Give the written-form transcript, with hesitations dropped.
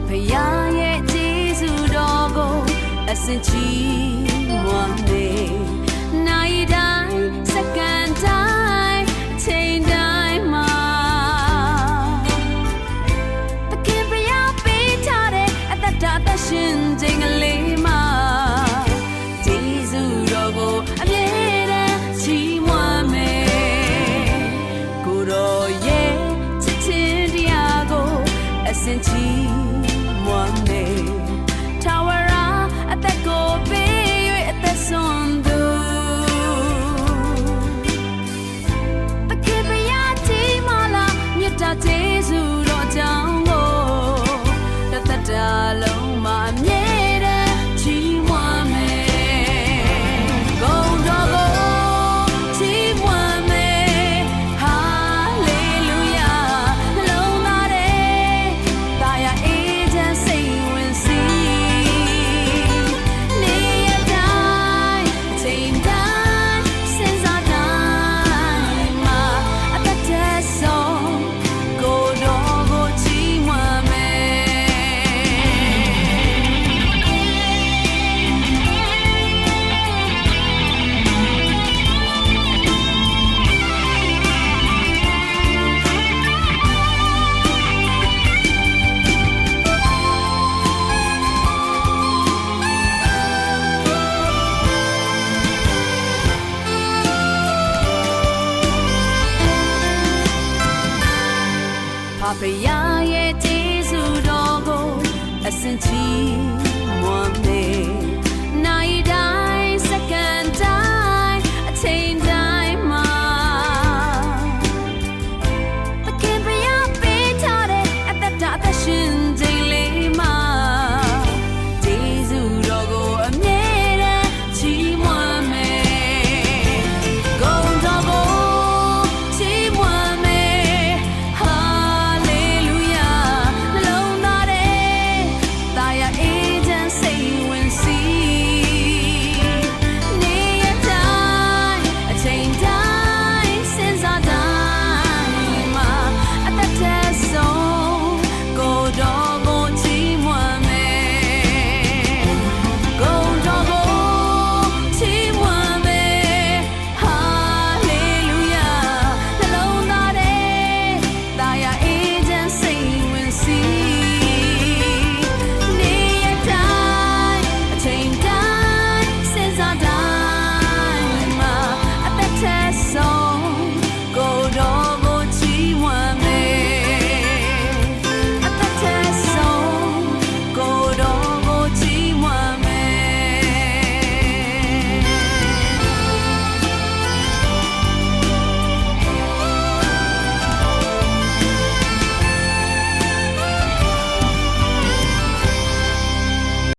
ဖယားရဲ့ကျေးဇူးတော်ကိုအစင်ချီးမွမ်းနေနိုင်တိုင်းစက္ကန့်တိုင်းအချိန်တိုင်းမှာတခင်ဖယားပေးထားတဲ့အသက်တာအသက်ရှင်ခြင်းကလေးမှာကျေးဇူးတော်ကိုအမြဲတမ်းချီးမွမ်းမယ်ကိုတော်ရဲ့ချစ်ခြင်းတရားကိုအစင်ချီးမွမ်းနေထာဝရအသက်ကိုပေး၍အသက်ဆုံးသူတခင်ဖယားကြီးမလားမြတ်တာကျေးဇူးတော်ကြောင့်ကိုတစ်သက်တာလုံးမှာအမြဲတမ်းချီးမွမ်းမယ်ဂုဏ်တော်ကိုချီးမွမ်းမယ်ဟာလေလုယာနှလုံးသားထဲသာယာအေးချမ်းစိတ်ဝင်စီနေရတိုင်းအချိန်တိုင်းစဉ်းစားတိုင်းမှာအသက်တည်းဆုံးကိုတော်ကိုချီးမွမ်းမယ်ဖယားရဲ့ကျေးဇူးတော်ကိုအစင်ချီးမွမ်းနေနိုင်တိုင်းစက္ကန့်တိုင်းအချိန်တိုင်းမှာတခင်ဖယားပေးထားတဲ့အသက်တာအသက်ရှင်ခြင်းလေးမှာကျေးဇူးတော်ကိုအမြဲတမ်းချီးမွမ်းမယ်ဂုဏ်တော်ကိုချီးမွမ်းမယ်ဟာလေလုယာနှလုံးသားထဲသာယာအေးချမ်းစိတ်ဝင်စီနေရတိုင်းအချိန်တိုင်းစဉ်းစားတိုင်းမှာအသက်တည်းဆုံးကိုတော်ကိုချီးမွမ်းမယ်ဂုဏ်တော်ကိုချီးမွမ်းမယ်ဟာလေလုယာနှလုံးသားထဲသာယာအေးချမ်းစိတ်ဝင်စီနေရတိုင်းအချိန်တိုင်းစဉ်းစားတိုင်းမှာအသက်တည်းဆုံး